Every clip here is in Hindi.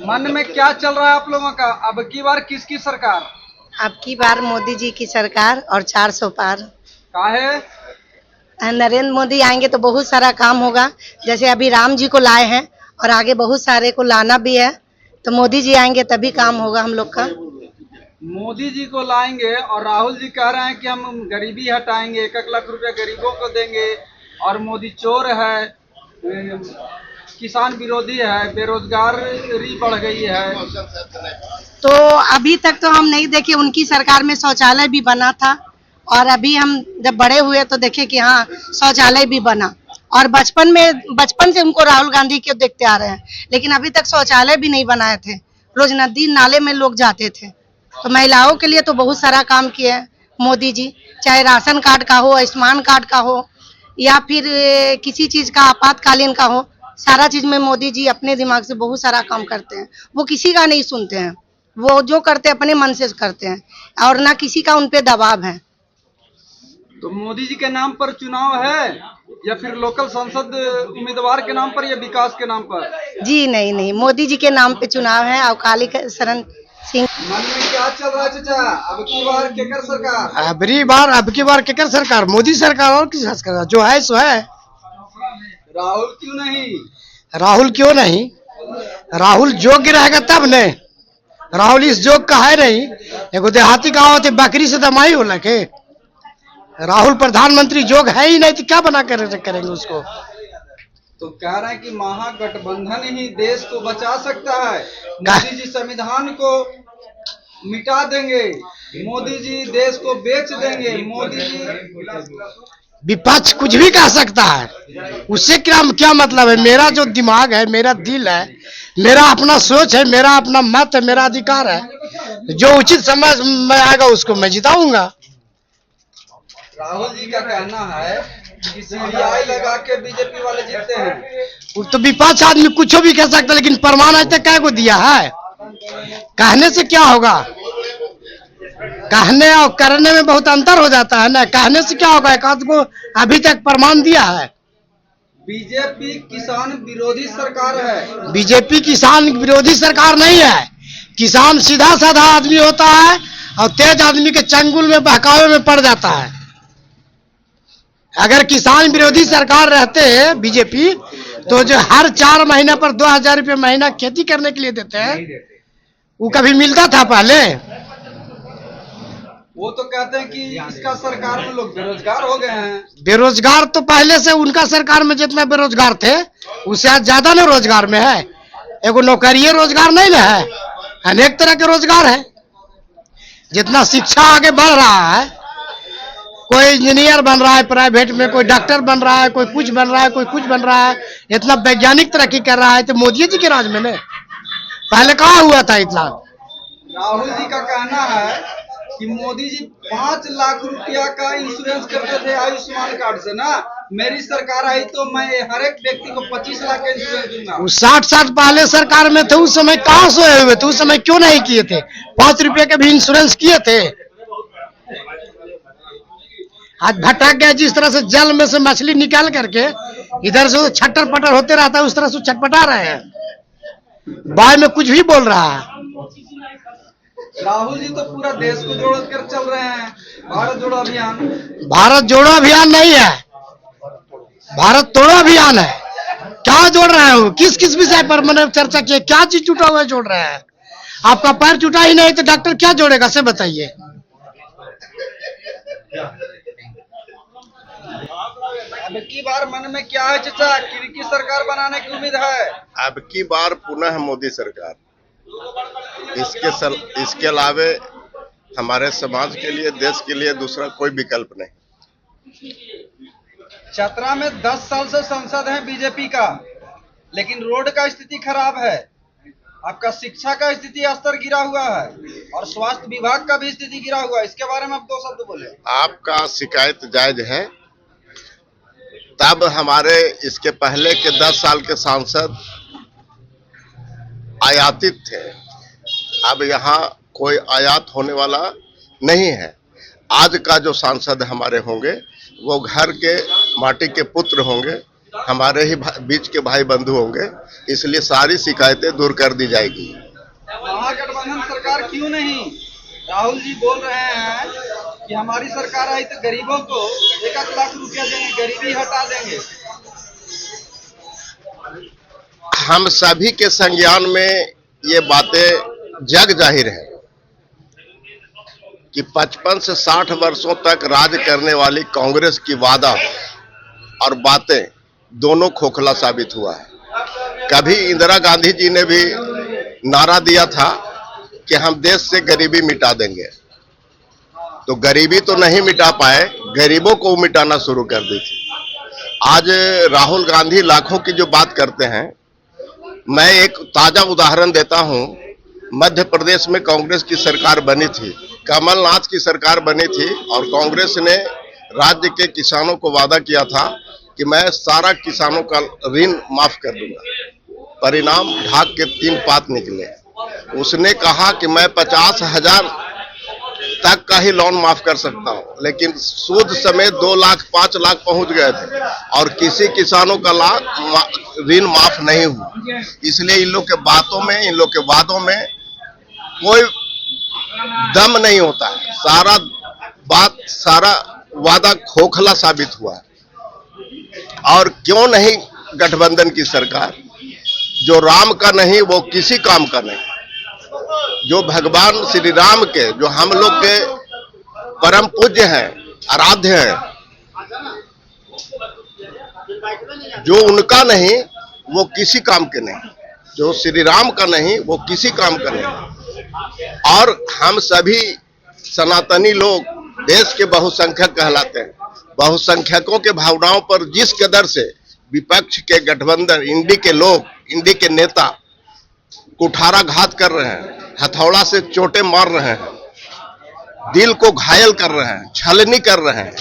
मन में क्या चल रहा है आप लोगों का? अब की बार किसकी सरकार? अब की बार मोदी जी की सरकार और 400 पार। काहे? नरेंद्र मोदी आएंगे तो बहुत सारा काम होगा। जैसे अभी राम जी को लाए हैं और आगे बहुत सारे को लाना भी है, तो मोदी जी आएंगे तभी काम होगा हम लोग का। मोदी जी को लाएंगे और राहुल जी कह रहे हैं कि हम गरीबी हटाएंगे, 1-1 लाख रुपया गरीबों को देंगे, और मोदी चोर है, किसान विरोधी है, बेरोजगारी बढ़ गई है। तो अभी तक तो हम नहीं देखे, उनकी सरकार में शौचालय भी बना था, और अभी हम जब बड़े हुए तो देखे कि हाँ शौचालय भी बना। और बचपन से उनको राहुल गांधी के देखते आ रहे हैं, लेकिन अभी तक शौचालय भी नहीं बनाए थे। रोज नदी नाले में लोग जाते थे। तो महिलाओं के लिए तो बहुत सारा काम किए हैं मोदी जी, चाहे राशन कार्ड का हो, आयुष्मान कार्ड का हो, या फिर किसी चीज का आपातकालीन का हो। सारा चीज में मोदी जी अपने दिमाग से बहुत सारा काम करते हैं। वो किसी का नहीं सुनते हैं, वो जो करते हैं अपने मन से करते हैं, और ना किसी का उनपे दबाव है। तो मोदी जी के नाम पर चुनाव है या फिर लोकल संसद उम्मीदवार के नाम पर या विकास के नाम पर? जी नहीं नहीं, मोदी जी के नाम पे चुनाव है। अकाली शरण सिंह। मन में क्या चल रहा है चाचा? अब की बार केकर सरकार? अब की बार केकर सरकार? मोदी सरकार। और किस सरकार? जो है सो है। राहुल क्यों नहीं? राहुल क्यों नहीं? राहुल योग्य रहेगा तब ने। राहुल इस जोग का है नहीं। एगो देहाती गाँव थे, बकरी से दमाई हो लगे। राहुल प्रधानमंत्री जोग है ही नहीं, तो क्या बना कर करेंगे उसको? तो कह रहे हैं कि महागठबंधन ही देश को बचा सकता है। मोदी जी संविधान को मिटा देंगे, मोदी जी देश को बेच देंगे, मोदी जी। विपक्ष कुछ भी कह सकता है, उससे क्या मतलब है? मेरा जो दिमाग है, मेरा दिल है, मेरा अपना सोच है, मेरा अपना मत है, मेरा अधिकार है। जो उचित समझ में आएगा उसको मैं जिताऊंगा। राहुल जी का कहना है कि सीबीआई लगा के बीजेपी वाले जीतते हैं। तो विपक्ष आदमी कुछ भी कह सकता है, लेकिन प्रमाण आज तक क्या को दिया है? कहने से क्या होगा? कहने और करने में बहुत अंतर हो जाता है ना। कहने से क्या होगा? एक आध को अभी तक प्रमाण दिया है। बीजेपी किसान विरोधी सरकार है। बीजेपी किसान विरोधी सरकार नहीं है। किसान सीधा साधा आदमी होता है और तेज आदमी के चंगुल में बहकावे में पड़ जाता है। अगर किसान विरोधी सरकार रहते बीजेपी, तो जो हर 4 महीने पर 2000 रुपये महीना खेती करने के लिए देते हैं, वो कभी मिलता था पहले? वो तो कहते हैं कि इसका सरकार में लोग बेरोजगार हो गए हैं। बेरोजगार तो पहले से उनका सरकार में जितना बेरोजगार थे, उससे आज ज्यादा ना रोजगार में है। एगो नौकरी रोजगार नहीं ना है, अनेक तरह के रोजगार है। जितना शिक्षा आगे बढ़ रहा है, कोई इंजीनियर बन रहा है प्राइवेट में, कोई डॉक्टर बन रहा है, कोई कुछ बन रहा है, कोई कुछ बन रहा है। इतना वैज्ञानिक तरक्की कर रहा है, तो मोदी जी के राज में ने पहले कहाँ हुआ था इतना? राहुल जी का कहना है कि मोदी जी 5 लाख रुपया का इंश्योरेंस करते थे आयुष्मान कार्ड से ना। मेरी सरकार आई तो मैं हर एक व्यक्ति को 25 लाख का इंश्योरेंस दूंगा। 60 साल पहले सरकार में थे, उस समय कहाँ सोए हुए थे? उस समय क्यों नहीं किए थे? 5 रुपये के भी इंश्योरेंस किए थे। आज भटक गया। जिस तरह से जल में से मछली निकाल करके इधर से छट्टर पटर होते रहता है, उस तरह से छटपटा रहे हैं। बाय में कुछ भी बोल रहा है। राहुल जी तो पूरा देश को जोड़ कर चल रहे हैं। भारत जोड़ो अभियान। भारत जोड़ो अभियान नहीं है, भारत तोड़ो अभियान है। क्या जोड़ रहे हो? किस किस विषय पर मैंने चर्चा की? क्या चीज जुटा हुआ जोड़ रहे हैं? आपका पैर जुटा ही नहीं तो डॉक्टर क्या जोड़ेगा? से बताइए। अब की बार मन में क्या है चाचा? किनकी सरकार बनाने की उम्मीद है? अब की बार पुनः मोदी सरकार। इसके अलावे हमारे समाज के लिए, देश के लिए दूसरा कोई विकल्प नहीं। चतरा में 10 साल से सांसद है बीजेपी का, लेकिन रोड का स्थिति खराब है। आपका शिक्षा का स्थिति स्तर गिरा हुआ है और स्वास्थ्य विभाग का भी स्थिति गिरा हुआ है। इसके बारे में आप 2 शब्द बोले। आपका शिकायत जायज है। तब हमारे इसके पहले के 10 साल के सांसद आयातित थे, अब यहाँ कोई आयात होने वाला नहीं है। आज का जो सांसद हमारे होंगे वो घर के माटी के पुत्र होंगे, हमारे ही बीच के भाई बंधु होंगे, इसलिए सारी शिकायतें दूर कर दी जाएगी। महागठबंधन सरकार क्यों नहीं? राहुल जी बोल रहे हैं कि हमारी सरकार आई तो गरीबों को 1 लाख रुपया देंगे, गरीबी हटा देंगे। हम सभी के संज्ञान में ये बातें जग जाहिर है कि 55 से 60 वर्षों तक राज करने वाली कांग्रेस की वादा और बातें दोनों खोखला साबित हुआ है। कभी इंदिरा गांधी जी ने भी नारा दिया था कि हम देश से गरीबी मिटा देंगे, तो गरीबी तो नहीं मिटा पाए, गरीबों को मिटाना शुरू कर दी थी। आज राहुल गांधी लाखों की जो बात करते हैं, मैं एक ताजा उदाहरण देता हूं। मध्य प्रदेश में कांग्रेस की सरकार बनी थी, कमलनाथ की सरकार बनी थी, और कांग्रेस ने राज्य के किसानों को वादा किया था कि मैं सारा किसानों का ऋण माफ कर दूंगा। परिणाम ढाक के 3 पात निकले। उसने कहा कि मैं 50,000 तक का ही लोन माफ कर सकता हूं, लेकिन सूद समेत 2 लाख 5 लाख पहुंच गए थे और किसी किसानों का ऋण माफ नहीं हुआ। इसलिए इन लोग के बातों में, इन लोग के वादों में कोई दम नहीं होता है। सारा वादा खोखला साबित हुआ है। और क्यों नहीं गठबंधन की सरकार? जो राम का नहीं वो किसी काम का नहीं, जो भगवान श्री राम के, जो हम लोग के परम पूज्य हैं, आराध्य हैं, जो उनका नहीं वो किसी काम के नहीं, जो श्री राम का नहीं वो किसी काम का नहीं। और हम सभी सनातनी लोग देश के बहुसंख्यक कहलाते हैं। बहुसंख्यकों के भावनाओं पर जिस कदर से विपक्ष के गठबंधन, इंडी के लोग, इंडी के नेता कुठाराघात कर रहे हैं, हथौड़ा से चोटें मार रहे हैं, दिल को घायल कर रहे हैं, छलनी कर रहे हैं,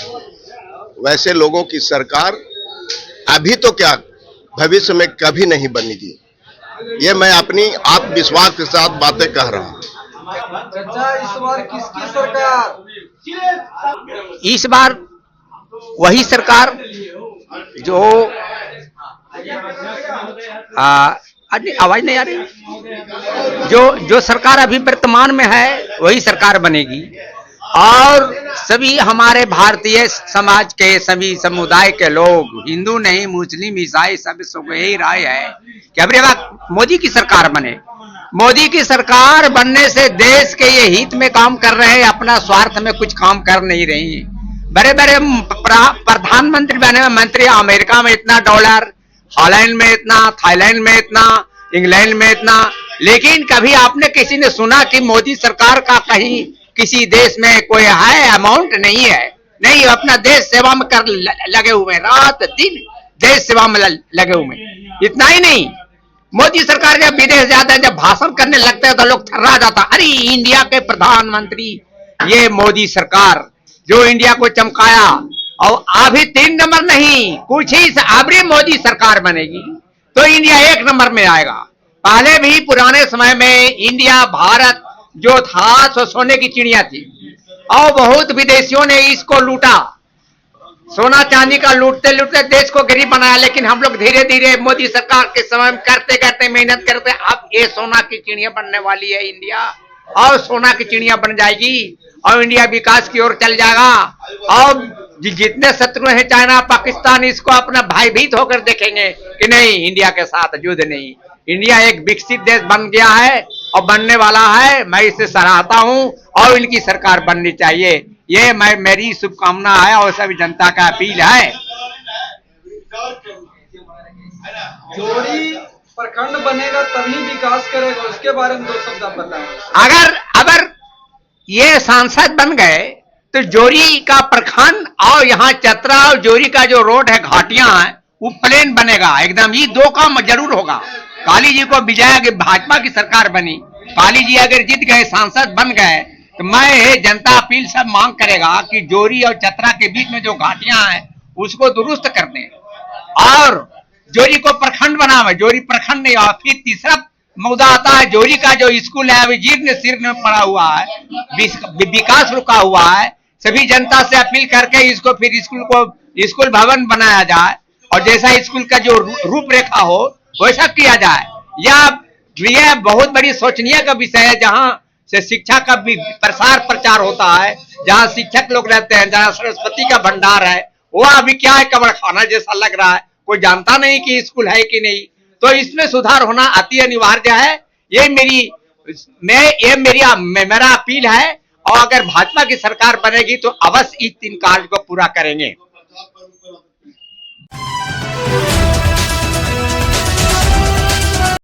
वैसे लोगों की सरकार अभी तो क्या भविष्य में कभी नहीं बनेगी। ये मैं अपनी आत्मविश्वास के साथ बातें कह रहा हूं। चाचा, इस बार किसकी सरकार? इस बार वही सरकार जो आवाज नहीं आ रही, जो सरकार अभी वर्तमान में है वही सरकार बनेगी। और सभी हमारे भारतीय समाज के सभी समुदाय के लोग, हिंदू नहीं, मुस्लिम, ईसाई, सब यही राय है कि अब मोदी की सरकार बने। मोदी की सरकार बनने से देश के ये हित में काम कर रहे हैं, अपना स्वार्थ में कुछ काम कर नहीं रही। बड़े बड़े प्रधानमंत्री बने, मंत्री अमेरिका में इतना डॉलर, हॉलैंड में इतना, थाईलैंड में इतना, इंग्लैंड में इतना, लेकिन कभी आपने किसी ने सुना कि मोदी सरकार का कहीं किसी देश में कोई है अमाउंट? नहीं है। नहीं, अपना देश सेवा में कर लगे हुए, रात दिन देश सेवा में लगे हुए। इतना ही नहीं, मोदी सरकार जब विदेश जाता है, जब भाषण करने लगता है तो लोग थर्रा जाता, अरे इंडिया के प्रधानमंत्री ये मोदी सरकार जो इंडिया को चमकाया, और अभी 3 नंबर नहीं, कुछ ही अभी मोदी सरकार बनेगी तो इंडिया 1 नंबर में आएगा। पहले भी पुराने समय में इंडिया, भारत जो था सो सोने की चिड़िया थी, और बहुत विदेशियों ने इसको लूटा, सोना चांदी का लूटते लूटते देश को गरीब बनाया। लेकिन हम लोग धीरे धीरे मोदी सरकार के समय में करते करते मेहनत करते, अब ये सोना की चिड़िया बनने वाली है इंडिया, और सोना की चिड़िया बन जाएगी और इंडिया विकास की ओर चल जाएगा। और जितने शत्रु हैं, चाइना, पाकिस्तान, इसको अपना भयभीत होकर देखेंगे कि नहीं, इंडिया के साथ युद्ध नहीं। इंडिया एक विकसित देश बन गया है और बनने वाला है। मैं इसे सराहता हूं और इनकी सरकार बननी चाहिए, ये मेरी शुभकामना है और सभी जनता का अपील है। जोड़ी प्रखंड बनेगा तभी विकास करेगा, उसके बारे में 2 शब्द आप बताएं। अगर ये सांसद बन गए तो जोरी का प्रखंड और यहाँ चतरा और जोरी का जो रोड है, घाटियां हैं, वो प्लेन बनेगा एकदम। ये 2 काम जरूर होगा। काली जी को विजय, भाजपा की सरकार बनी, काली जी अगर जीत गए, सांसद बन गए, तो मैं जनता अपील सब मांग करेगा कि जोरी और चतरा के बीच में जो घाटियां हैं उसको दुरुस्त कर दें और जोरी को प्रखंड बनावे। जोरी प्रखंड नहीं, और फिर तीसरा मुद्दा आता है जोरी का जो स्कूल है, अभी जीर्ण शीर्ण में पड़ा हुआ है, विकास रुका हुआ है। सभी जनता से अपील करके इसको फिर स्कूल भवन बनाया जाए और जैसा स्कूल का जो रूपरेखा हो वैसा किया जाए। यह बहुत बड़ी सोचनीय का विषय है, जहां से शिक्षा का भी प्रसार प्रचार होता है, जहां शिक्षक लोग रहते हैं, जहां सरस्वती का भंडार है, वह अभी क्या है, कब्र खाना जैसा लग रहा है। कोई जानता नहीं कि स्कूल है कि नहीं। तो इसमें सुधार होना अति अनिवार्य है। ये मेरा अपील है। और अगर भाजपा की सरकार बनेगी तो अवश्य इस 3 कार्य को पूरा करेंगे।